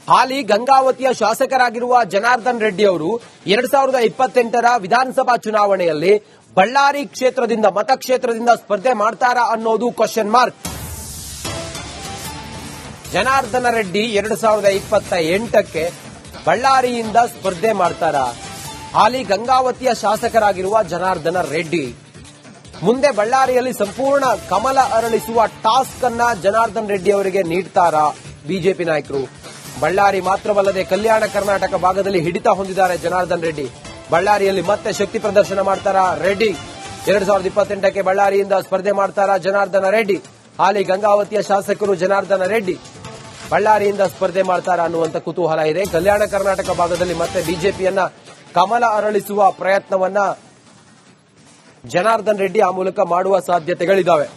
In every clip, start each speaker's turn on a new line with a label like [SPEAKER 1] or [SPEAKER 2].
[SPEAKER 1] ಹಾಲಿ ಗಂಗಾವತಿಯ ಶಾಸಕರಾಗಿರುವ ಜನಾರ್ದನ್ ರೆಡ್ಡಿ ಅವರು 2028ರ ವಿಧಾನಸಭಾ ಚುನಾವಣೆಯಲ್ಲಿ ಬಳ್ಳಾರಿ ಕ್ಷೇತ್ರದಿಂದ ಮತಕ್ಷೇತ್ರದಿಂದ ಸ್ಪರ್ಧೆ ಮಾಡ್ತಾರಾ ಅನ್ನೋದು ಕ್ವಶನ್ ಮಾರ್ಕ್. ಜನಾರ್ದನ ರೆಡ್ಡಿ 2028ಕ್ಕೆ ಬಳ್ಳಾರಿಯಿಂದ ಸ್ಪರ್ಧೆ ಮಾಡ್ತಾರಾ? ಹಾಲಿ ಗಂಗಾವತಿಯ ಶಾಸಕರಾಗಿರುವ ಜನಾರ್ದನ ರೆಡ್ಡಿ ಮುಂದೆ ಬಳ್ಳಾರಿಯಲ್ಲಿ ಸಂಪೂರ್ಣ ಕಮಲ ಅರಳಿಸುವ ಟಾಸ್ಕ್ ಅನ್ನ ಜನಾರ್ದನ್ ರೆಡ್ಡಿ ಅವರಿಗೆ ನೀಡ್ತಾರಾ ಬಿಜೆಪಿ ನಾಯಕರು? ಬಳ್ಳಾರಿ ಮಾತ್ರವಲ್ಲದೆ ಕಲ್ಯಾಣ ಕರ್ನಾಟಕ ಭಾಗದಲ್ಲಿ ಹಿಡಿತ ಹೊಂದಿದ್ದಾರೆ ಜನಾರ್ದನ್ ರೆಡ್ಡಿ. ಬಳ್ಳಾರಿಯಲ್ಲಿ ಮತ್ತೆ ಶಕ್ತಿ ಪ್ರದರ್ಶನ ಮಾಡ್ತಾರಾ ರೆಡ್ಡಿ? 2028ಕ್ಕೆ ಬಳ್ಳಾರಿಯಿಂದ ಸ್ಪರ್ಧೆ ಮಾಡ್ತಾರಾ ಜನಾರ್ದನ ರೆಡ್ಡಿ? ಹಾಲಿ ಗಂಗಾವತಿಯ ಶಾಸಕರು ಜನಾರ್ದನ ರೆಡ್ಡಿ ಬಳ್ಳಾರಿಯಿಂದ ಸ್ಪರ್ಧೆ ಮಾಡ್ತಾರಾ ಅನ್ನುವಂತ ಕುತೂಹಲ ಇದೆ. ಕಲ್ಯಾಣ ಕರ್ನಾಟಕ ಭಾಗದಲ್ಲಿ ಮತ್ತೆ ಬಿಜೆಪಿಯನ್ನ ಕಮಲ ಅರಳಿಸುವ ಪ್ರಯತ್ನವನ್ನ ಜನಾರ್ದನ್ ರೆಡ್ಡಿ ಆ ಮೂಲಕ ಮಾಡುವ ಸಾಧ್ಯತೆಗಳಿದ್ದಾವೆ.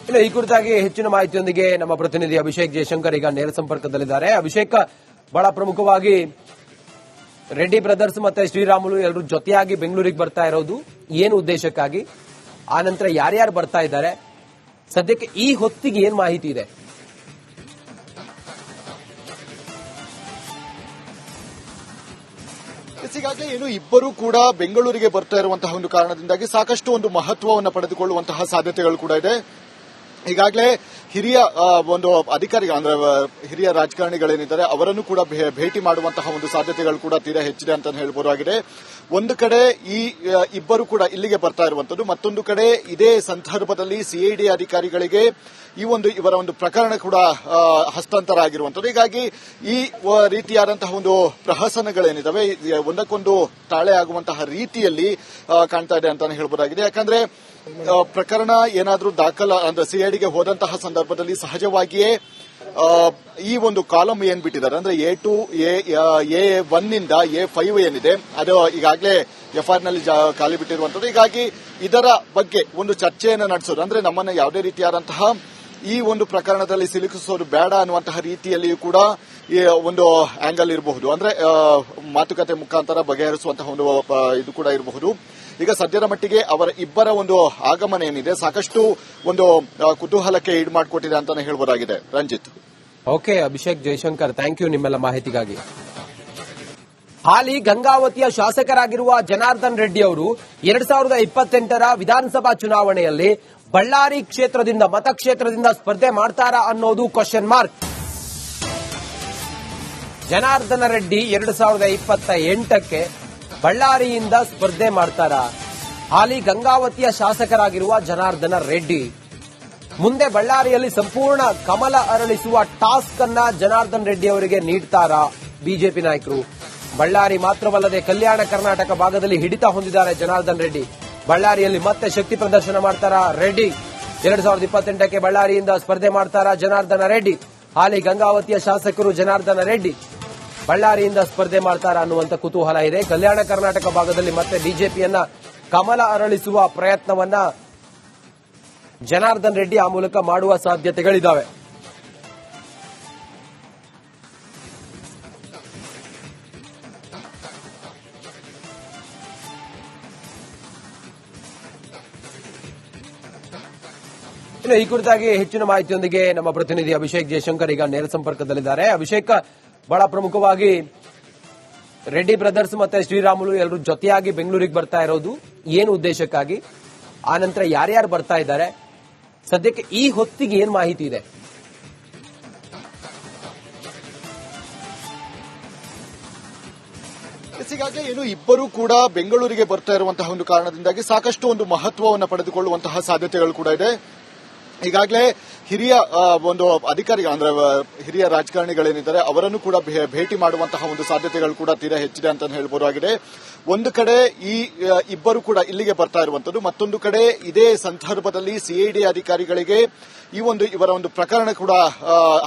[SPEAKER 1] ಇನ್ನು ಈ ಕುರಿತಾಗಿ ಹೆಚ್ಚಿನ ಮಾಹಿತಿಯೊಂದಿಗೆ ನಮ್ಮ ಪ್ರತಿನಿಧಿ ಅಭಿಷೇಕ್ ಜಯಶಂಕರ್ ಈಗ ನೇರ ಸಂಪರ್ಕದಲ್ಲಿದ್ದಾರೆ. ಅಭಿಷೇಕ್, ಬಹಳ ಪ್ರಮುಖವಾಗಿ ರೆಡ್ಡಿ ಬ್ರದರ್ಸ್ ಮತ್ತೆ ಶ್ರೀರಾಮುಲು ಎಲ್ಲರೂ ಜೊತೆಯಾಗಿ ಬೆಂಗಳೂರಿಗೆ ಬರ್ತಾ ಇರೋದು ಏನು ಉದ್ದೇಶಕ್ಕಾಗಿ? ಆ ನಂತರ ಯಾರ್ಯಾರು ಬರ್ತಾ ಇದ್ದಾರೆ? ಸದ್ಯಕ್ಕೆ ಈ ಹೊತ್ತಿಗೆ ಏನ್ ಮಾಹಿತಿ ಇದೆ?
[SPEAKER 2] ಈಗಾಗಲೇ ಏನು ಇಬ್ಬರು ಕೂಡ ಬೆಂಗಳೂರಿಗೆ ಬರ್ತಾ ಇರುವಂತಹ ಒಂದು ಕಾರಣದಿಂದಾಗಿ ಸಾಕಷ್ಟು ಒಂದು ಮಹತ್ವವನ್ನು ಪಡೆದುಕೊಳ್ಳುವಂತಹ ಸಾಧ್ಯತೆಗಳು ಕೂಡ ಇದೆ. ಈಗಾಗಲೇ ಹಿರಿಯ ಒಂದು ಅಧಿಕಾರಿಗಳು ಅಂದ್ರೆ ಹಿರಿಯ ರಾಜಕಾರಣಿಗಳೇನಿದ್ದಾರೆ ಅವರನ್ನು ಕೂಡ ಭೇಟಿ ಮಾಡುವಂತಹ ಒಂದು ಸಾಧ್ಯತೆಗಳು ಕೂಡ ತೀರಾ ಹೆಚ್ಚಿದೆ ಅಂತ ಹೇಳಬಹುದಾಗಿದೆ. ಒಂದು ಕಡೆ ಈ ಇಬ್ಬರು ಕೂಡ ಇಲ್ಲಿಗೆ ಬರ್ತಾ ಇರುವಂತದ್ದು, ಮತ್ತೊಂದು ಕಡೆ ಇದೇ ಸಂದರ್ಭದಲ್ಲಿ ಸಿಐಡಿ ಅಧಿಕಾರಿಗಳಿಗೆ ಇವರ ಒಂದು ಪ್ರಕರಣ ಕೂಡ ಹಸ್ತಾಂತರ ಆಗಿರುವಂತದ್ದು. ಹೀಗಾಗಿ ಈ ರೀತಿಯಾದಂತಹ ಒಂದು ಪ್ರಹಸನಗಳೇನಿದಾವೆ ಒಂದಕ್ಕೊಂದು ತಾಳೆ ಆಗುವಂತಹ ರೀತಿಯಲ್ಲಿ ಕಾಣ್ತಾ ಇದೆ ಅಂತಾನೆ ಹೇಳಬಹುದಾಗಿದೆ. ಯಾಕಂದ್ರೆ ಪ್ರಕರಣ ಏನಾದರೂ ಅಂದ್ರೆ ಸಿಐಡಿಗೆ ಹೋದಂತಹ ಸಂದರ್ಭದಲ್ಲಿ ಸಹಜವಾಗಿಯೇ ಈ ಒಂದು ಕಾಲಮ್ ಏನ್ ಬಿಟ್ಟಿದ್ದಾರೆ ಅಂದ್ರೆ A2 A1 ನಿಂದ A5 ಏನಿದೆ ಅದು ಈಗಾಗಲೇ ಎಫ್ಐಆರ್ ನಲ್ಲಿ ಖಾಲಿ ಬಿಟ್ಟಿರುವಂತದ್ದು. ಹೀಗಾಗಿ ಇದರ ಬಗ್ಗೆ ಒಂದು ಚರ್ಚೆಯನ್ನು ನಡೆಸೋದು ಅಂದ್ರೆ ನಮ್ಮನ್ನ ಯಾವುದೇ ರೀತಿಯಾದಂತಹ ಈ ಒಂದು ಪ್ರಕರಣದಲ್ಲಿ ಸಿಲುಕಿಸೋದು ಬೇಡ ಅನ್ನುವಂತಹ ರೀತಿಯಲ್ಲಿಯೂ ಕೂಡ ಒಂದು ಆಂಗಲ್ ಇರಬಹುದು, ಅಂದ್ರೆ ಮಾತುಕತೆ ಮುಖಾಂತರ ಬಗೆಹರಿಸುವಂತಹ ಒಂದು ಇದು ಕೂಡ ಇರಬಹುದು. ಈಗ ಸದ್ಯದ ಮಟ್ಟಿಗೆ ಅವರ ಇಬ್ಬರ ಒಂದು ಆಗಮನ ಏನಿದೆ ಸಾಕಷ್ಟು ಒಂದು ಕುತೂಹಲಕ್ಕೆ ಈಡು ಮಾಡಿಕೊಟ್ಟಿದೆ ಅಂತಾನೆ ಹೇಳಬಹುದಾಗಿದೆ. Ranjit.
[SPEAKER 1] Okay Abhishek Jayashankar, thank you ನಿಮ್ಮೆಲ್ಲ ಮಾಹಿತಿಗಾಗಿ. ಹಾಲಿ ಗಂಗಾವತಿಯ ಶಾಸಕರಾಗಿರುವ ಜನಾರ್ದನ್ ರೆಡ್ಡಿ ಅವರು 2028ರ ವಿಧಾನಸಭಾ ಚುನಾವಣೆಯಲ್ಲಿ ಬಳ್ಳಾರಿ ಕ್ಷೇತ್ರದಿಂದ ಮತಕ್ಷೇತ್ರದಿಂದ ಸ್ಪರ್ಧೆ ಮಾಡ್ತಾರಾ ಅನ್ನೋದು ಕ್ವಶನ್ ಮಾರ್ಕ್. ಜನಾರ್ದನ ರೆಡ್ಡಿ 2028ಕ್ಕೆ ಬಳ್ಳಾರಿಯಿಂದ ಸ್ಪರ್ಧೆ ಮಾಡ್ತಾರಾ? ಹಾಲಿ ಗಂಗಾವತಿಯ ಶಾಸಕರಾಗಿರುವ ಜನಾರ್ದನ ರೆಡ್ಡಿ ಮುಂದೆ ಬಳ್ಳಾರಿಯಲ್ಲಿ ಸಂಪೂರ್ಣ ಕಮಲ ಅರಳಿಸುವ ಟಾಸ್ಕ್ ಅನ್ನ ಜನಾರ್ದನ್ ರೆಡ್ಡಿ ಅವರಿಗೆ ನೀಡ್ತಾರಾ ಬಿಜೆಪಿ ನಾಯಕರು? ಬಳ್ಳಾರಿ ಮಾತ್ರವಲ್ಲದೆ ಕಲ್ಯಾಣ ಕರ್ನಾಟಕ ಭಾಗದಲ್ಲಿ ಹಿಡಿತ ಹೊಂದಿದ್ದಾರೆ ಜನಾರ್ದನ್ ರೆಡ್ಡಿ. ಬಳ್ಳಾರಿಯಲ್ಲಿ ಮತ್ತೆ ಶಕ್ತಿ ಪ್ರದರ್ಶನ ಮಾಡ್ತಾರಾ ರೆಡ್ಡಿ? 2028ಕ್ಕೆ ಬಳ್ಳಾರಿಯಿಂದ ಸ್ಪರ್ಧೆ ಮಾಡ್ತಾರಾ ಜನಾರ್ದನ ರೆಡ್ಡಿ? ಹಾಲಿ ಗಂಗಾವತಿಯ ಶಾಸಕರು ಜನಾರ್ದನ ರೆಡ್ಡಿ ಬಳ್ಳಾರಿಯಿಂದ ಸ್ಪರ್ಧೆ ಮಾಡ್ತಾರಾ ಅನ್ನುವಂತ ಕುತೂಹಲ ಇದೆ. ಕಲ್ಯಾಣ ಕರ್ನಾಟಕ ಭಾಗದಲ್ಲಿ ಮತ್ತೆ ಬಿಜೆಪಿಯನ್ನ ಕಮಲ ಅರಳಿಸುವ ಪ್ರಯತ್ನವನ್ನ ಜನಾರ್ದನ್ ರೆಡ್ಡಿ ಆ ಮೂಲಕ ಮಾಡುವ ಸಾಧ್ಯತೆಗಳಿದ್ದಾವೆ. ಇನ್ನು ಈ ಕುರಿತಾಗಿ ಹೆಚ್ಚಿನ ಮಾಹಿತಿಯೊಂದಿಗೆ ನಮ್ಮ ಪ್ರತಿನಿಧಿ ಅಭಿಷೇಕ್ ಜಯಶಂಕರ್ ಈಗ ನೇರ ಸಂಪರ್ಕದಲ್ಲಿದ್ದಾರೆ. ಅಭಿಷೇಕ್, ಬಹಳ ಪ್ರಮುಖವಾಗಿ ರೆಡ್ಡಿ ಬ್ರದರ್ಸ್ ಮತ್ತೆ ಶ್ರೀರಾಮುಲು ಎಲ್ಲರೂ ಜೊತೆಯಾಗಿ ಬೆಂಗಳೂರಿಗೆ ಬರ್ತಾ ಇರೋದು ಏನು ಉದ್ದೇಶಕ್ಕಾಗಿ? ಆ ನಂತರ ಯಾರ್ಯಾರು ಬರ್ತಾ ಇದ್ದಾರೆ? ಸದ್ಯಕ್ಕೆ ಈ ಹೊತ್ತಿಗೆ ಏನ್ ಮಾಹಿತಿ ಇದೆ?
[SPEAKER 2] ಈಗಾಗಲೇ ಏನು ಇಬ್ಬರು ಕೂಡ ಬೆಂಗಳೂರಿಗೆ ಬರ್ತಾ ಇರುವಂತಹ ಒಂದು ಕಾರಣದಿಂದಾಗಿ ಸಾಕಷ್ಟು ಒಂದು ಮಹತ್ವವನ್ನು ಪಡೆದುಕೊಳ್ಳುವಂತಹ ಸಾಧ್ಯತೆಗಳು ಕೂಡ ಇದೆ. ಈಗಾಗಲೇ ಹಿರಿಯ ಒಂದು ಅಧಿಕಾರಿಗಳು ಅಂದ್ರೆ ಹಿರಿಯ ರಾಜಕಾರಣಿಗಳೇನಿದ್ದಾರೆ ಅವರನ್ನು ಕೂಡ ಭೇಟಿ ಮಾಡುವಂತಹ ಒಂದು ಸಾಧ್ಯತೆಗಳು ಕೂಡ ತೀರಾ ಹೆಚ್ಚಿದೆ ಅಂತ ಹೇಳಬಹುದಾಗಿದೆ. ಒಂದು ಕಡೆ ಈ ಇಬ್ಬರು ಕೂಡ ಇಲ್ಲಿಗೆ ಬರ್ತಾ ಇರುವಂತದ್ದು, ಮತ್ತೊಂದು ಕಡೆ ಇದೇ ಸಂದರ್ಭದಲ್ಲಿ ಸಿಐಡಿ ಅಧಿಕಾರಿಗಳಿಗೆ ಇವರ ಒಂದು ಪ್ರಕರಣ ಕೂಡ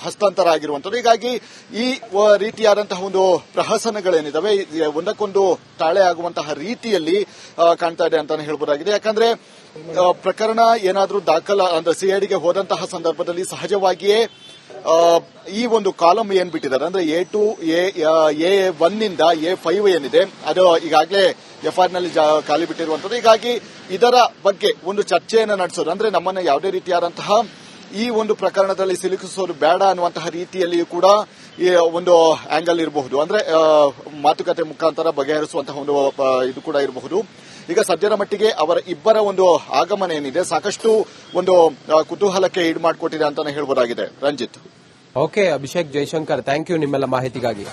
[SPEAKER 2] ಹಸ್ತಾಂತರ ಆಗಿರುವಂತದ್ದು. ಹೀಗಾಗಿ ಈ ರೀತಿಯಾದಂತಹ ಒಂದು ಪ್ರಹಸನಗಳೇನಿದಾವೆ ಒಂದಕ್ಕೊಂದು ತಾಳೆ ಆಗುವಂತಹ ರೀತಿಯಲ್ಲಿ ಕಾಣ್ತಾ ಇದೆ ಅಂತಾನೆ ಹೇಳಬಹುದಾಗಿದೆ. ಯಾಕಂದ್ರೆ ಪ್ರಕರಣ ಏನಾದರೂ ಅಂದ್ರೆ ಸಿಐಡಿಗೆ ಹೋದಂತಹ ಸಂದರ್ಭದಲ್ಲಿ ಸಹಜವಾಗಿಯೇ ಈ ಒಂದು ಕಾಲಮ್ ಏನ್ ಬಿಟ್ಟಿದ್ದಾರೆ ಅಂದ್ರೆ A2 A1 ನಿಂದ A5 ಏನಿದೆ ಅದು ಈಗಾಗಲೇ ಎಫ್ಐಆರ್ ನಲ್ಲಿ ಖಾಲಿ ಬಿಟ್ಟಿರುವಂತದ್ದು. ಹೀಗಾಗಿ ಇದರ ಬಗ್ಗೆ ಒಂದು ಚರ್ಚೆಯನ್ನು ನಡೆಸೋದು ಅಂದ್ರೆ ನಮ್ಮನ್ನ ಯಾವುದೇ ರೀತಿಯಾದಂತಹ ಈ ಒಂದು ಪ್ರಕರಣದಲ್ಲಿ ಸಿಲುಕಿಸೋದು ಬೇಡ ಅನ್ನುವಂತಹ ರೀತಿಯಲ್ಲಿಯೂ ಕೂಡ ಈ ಒಂದು ಆಂಗಲ್ ಇರಬಹುದು, ಅಂದ್ರೆ ಮಾತುಕತೆ ಮುಖಾಂತರ ಬಗೆಹರಿಸುವಂತಹ ಒಂದು ಇದು ಕೂಡ ಇರಬಹುದು. ಈಗ ಸದ್ಯದ ಮಟ್ಟಿಗೆ ಅವರ ಇಬ್ಬರ ಒಂದು ಆಗಮನ ಏನಿದೆ ಸಾಕಷ್ಟು ಒಂದು ಕುತೂಹಲಕ್ಕೆ ಈಡು ಮಾಡಿಕೊಟ್ಟಿದೆ ಅಂತಾನೆ ಹೇಳ್ಬೋದಾಗಿದೆ. Ranjith.
[SPEAKER 1] Okay Abhishek Jaishankar, thank you ನಿಮ್ಮೆಲ್ಲ ಮಾಹಿತಿಗಾಗಿ.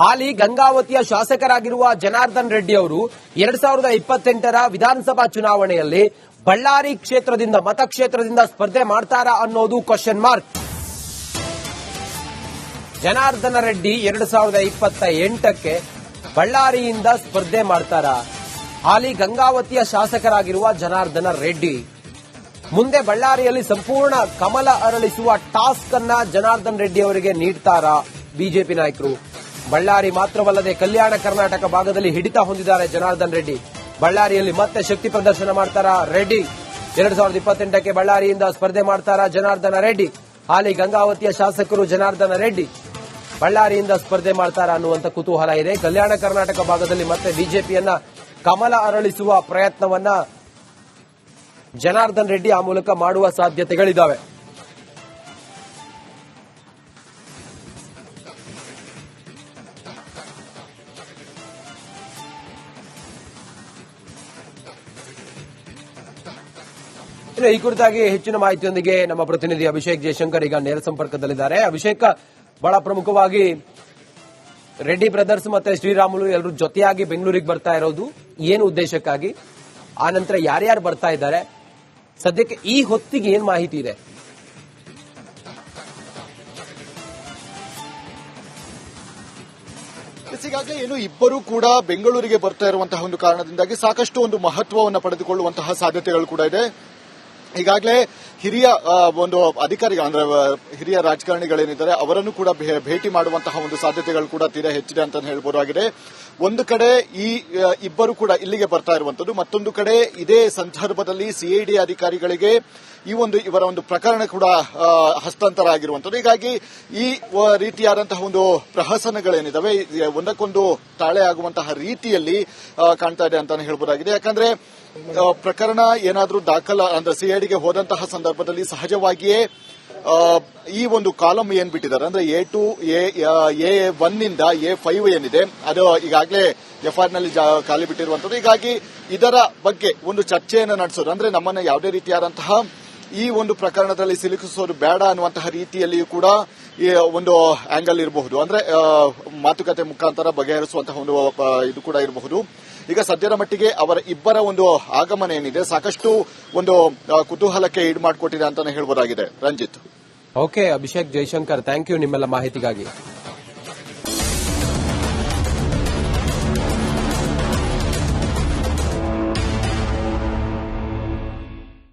[SPEAKER 1] ಹಾಲಿ ಗಂಗಾವತಿಯ ಶಾಸಕರಾಗಿರುವ ಜನಾರ್ದನ್ ರೆಡ್ಡಿ ಅವರು 2028ರ ವಿಧಾನಸಭಾ ಚುನಾವಣೆಯಲ್ಲಿ ಬಳ್ಳಾರಿ ಕ್ಷೇತ್ರದಿಂದ ಮತಕ್ಷೇತ್ರದಿಂದ ಸ್ಪರ್ಧೆ ಮಾಡ್ತಾರಾ ಅನ್ನೋದು ಕ್ವಶನ್ ಮಾರ್ಕ್. ಜನಾರ್ದನ ರೆಡ್ಡಿ 2028ಕ್ಕೆ ಬಳ್ಳಾರಿಯಿಂದ ಸ್ಪರ್ಧೆ ಮಾಡ್ತಾರಾ? ಹಾಲಿ ಗಂಗಾವತಿಯ ಶಾಸಕರಾಗಿರುವ ಜನಾರ್ದನ ರೆಡ್ಡಿ ಮುಂದೆ ಬಳ್ಳಾರಿಯಲ್ಲಿ ಸಂಪೂರ್ಣ ಕಮಲ ಅರಳಿಸುವ ಟಾಸ್ಕ್ ಅನ್ನ ಜನಾರ್ದನ್ ರೆಡ್ಡಿ ಅವರಿಗೆ ನೀಡ್ತಾರಾ ಬಿಜೆಪಿ ನಾಯಕರು? ಬಳ್ಳಾರಿ ಮಾತ್ರವಲ್ಲದೆ ಕಲ್ಯಾಣ ಕರ್ನಾಟಕ ಭಾಗದಲ್ಲಿ ಹಿಡಿತ ಹೊಂದಿದ್ದಾರೆ ಜನಾರ್ದನ್ ರೆಡ್ಡಿ. ಬಳ್ಳಾರಿಯಲ್ಲಿ ಮತ್ತೆ ಶಕ್ತಿ ಪ್ರದರ್ಶನ ಮಾಡ್ತಾರಾ ರೆಡ್ಡಿ? 2028ಕ್ಕೆ ಬಳ್ಳಾರಿಯಿಂದ ಸ್ಪರ್ಧೆ ಮಾಡ್ತಾರಾ ಜನಾರ್ದನ ರೆಡ್ಡಿ? ಹಾಲಿ ಗಂಗಾವತಿಯ ಶಾಸಕರು ಜನಾರ್ದನ ರೆಡ್ಡಿ ಬಳ್ಳಾರಿಯಿಂದ ಸ್ಪರ್ಧೆ ಮಾಡ್ತಾರಾ ಅನ್ನುವಂಥ ಕುತೂಹಲ ಇದೆ. ಕಲ್ಯಾಣ ಕರ್ನಾಟಕ ಭಾಗದಲ್ಲಿ ಮತ್ತೆ ಬಿಜೆಪಿಯನ್ನ ಕಮಲ ಅರಳಿಸುವ ಪ್ರಯತ್ನವನ್ನ ಜನಾರ್ದನ್ ರೆಡ್ಡಿ ಆ ಮೂಲಕ ಮಾಡುವ ಸಾಧ್ಯತೆಗಳಿದ್ದಾವೆ. ಈ ಕುರಿತಾಗಿ ಹೆಚ್ಚಿನ ಮಾಹಿತಿಯೊಂದಿಗೆ ನಮ್ಮ ಪ್ರತಿನಿಧಿ ಅಭಿಷೇಕ್ ಜಯಶಂಕರ್ ಈಗ ನೇರ ಸಂಪರ್ಕದಲ್ಲಿದ್ದಾರೆ. ಅಭಿಷೇಕ್, ಬಹಳ ಪ್ರಮುಖವಾಗಿ ರೆಡ್ಡಿ ಬ್ರದರ್ಸ್ ಮತ್ತೆ ಶ್ರೀರಾಮುಲು ಎಲ್ಲರೂ ಜೊತೆಯಾಗಿ ಬೆಂಗಳೂರಿಗೆ ಬರ್ತಾ ಇರೋದು ಏನು ಉದ್ದೇಶಕ್ಕಾಗಿ? ಆ ನಂತರ ಯಾರ್ಯಾರು ಬರ್ತಾ ಇದ್ದಾರೆ? ಸದ್ಯಕ್ಕೆ ಈ ಹೊತ್ತಿಗೆ ಏನ್ ಮಾಹಿತಿ ಇದೆ?
[SPEAKER 2] ಈಗಾಗಲೇ ಏನು ಇಬ್ಬರು ಕೂಡ ಬೆಂಗಳೂರಿಗೆ ಬರ್ತಾ ಇರುವಂತಹ ಒಂದು ಕಾರಣದಿಂದಾಗಿ ಸಾಕಷ್ಟು ಒಂದು ಮಹತ್ವವನ್ನು ಪಡೆದುಕೊಳ್ಳುವಂತಹ ಸಾಧ್ಯತೆಗಳು ಕೂಡ ಇದೆ. ಈಗಾಗಲೇ ಹಿರಿಯ ಒಂದು ಅಧಿಕಾರಿಗಳು ಅಂದ್ರೆ ಹಿರಿಯ ರಾಜಕಾರಣಿಗಳೇನಿದ್ದಾರೆ ಅವರನ್ನು ಕೂಡ ಭೇಟಿ ಮಾಡುವಂತಹ ಒಂದು ಸಾಧ್ಯತೆಗಳು ಕೂಡ ತೀರಾ ಹೆಚ್ಚಿದೆ ಅಂತ ಹೇಳ್ಬೋದಾಗಿದೆ. ಒಂದು ಕಡೆ ಈ ಇಬ್ಬರು ಕೂಡ ಇಲ್ಲಿಗೆ ಬರ್ತಾ ಇರುವಂತದ್ದು, ಮತ್ತೊಂದು ಕಡೆ ಇದೇ ಸಂದರ್ಭದಲ್ಲಿ ಸಿಐಡಿ ಅಧಿಕಾರಿಗಳಿಗೆ ಇವರ ಒಂದು ಪ್ರಕರಣ ಕೂಡ ಹಸ್ತಾಂತರ ಆಗಿರುವಂತದ್ದು. ಹೀಗಾಗಿ ಈ ರೀತಿಯಾದಂತಹ ಒಂದು ಪ್ರಹಸನಗಳೇನಿದಾವೆ ಒಂದಕ್ಕೊಂದು ತಾಳೆ ಆಗುವಂತಹ ರೀತಿಯಲ್ಲಿ ಕಾಣ್ತಾ ಇದೆ ಅಂತಾನೆ ಹೇಳ್ಬೋದಾಗಿದೆ. ಯಾಕಂದ್ರೆ ಪ್ರಕರಣ ಏನಾದರೂ ಅಂದ್ರೆ ಸಿಐಡಿಗೆ ಹೋದಂತಹ ಸಂದರ್ಭದಲ್ಲಿ ಸಹಜವಾಗಿಯೇ ಈ ಒಂದು ಕಾಲಮ್ ಏನ್ ಬಿಟ್ಟಿದ್ದಾರೆ ಅಂದ್ರೆ A2 A1 ನಿಂದ A5 ಏನಿದೆ ಅದು ಈಗಾಗಲೇ ಎಫ್ಐಆರ್ ನಲ್ಲಿ ಖಾಲಿ ಬಿಟ್ಟಿರುವಂತದ್ದು. ಹೀಗಾಗಿ ಇದರ ಬಗ್ಗೆ ಒಂದು ಚರ್ಚೆಯನ್ನು ನಡೆಸೋದು ಅಂದ್ರೆ ನಮ್ಮನ್ನ ಯಾವುದೇ ರೀತಿಯಾದಂತಹ ಈ ಒಂದು ಪ್ರಕರಣದಲ್ಲಿ ಸಿಲುಕಿಸೋದು ಬೇಡ ಅನ್ನುವಂತಹ ರೀತಿಯಲ್ಲಿಯೂ ಕೂಡ ಒಂದು ಆಂಗಲ್ ಇರಬಹುದು, ಅಂದ್ರೆ ಮಾತುಕತೆ ಮುಖಾಂತರ ಬಗೆಹರಿಸುವಂತಹ ಒಂದು ಇದು ಕೂಡ ಇರಬಹುದು. ಈಗ ಸದ್ಯದ ಮಟ್ಟಿಗೆ ಅವರ ಇಬ್ಬರ ಒಂದು ಆಗಮನ ಏನಿದೆ ಸಾಕಷ್ಟು ಒಂದು ಕುತೂಹಲಕ್ಕೆ ಈಡು ಮಾಡಿಕೊಟ್ಟಿದೆ ಅಂತಾನೆ ಹೇಳ್ಬೋದಾಗಿದೆ. Ranjith.
[SPEAKER 1] Okay Abhishek Jaishankar, thank you ನಿಮ್ಮೆಲ್ಲ ಮಾಹಿತಿಗಾಗಿ.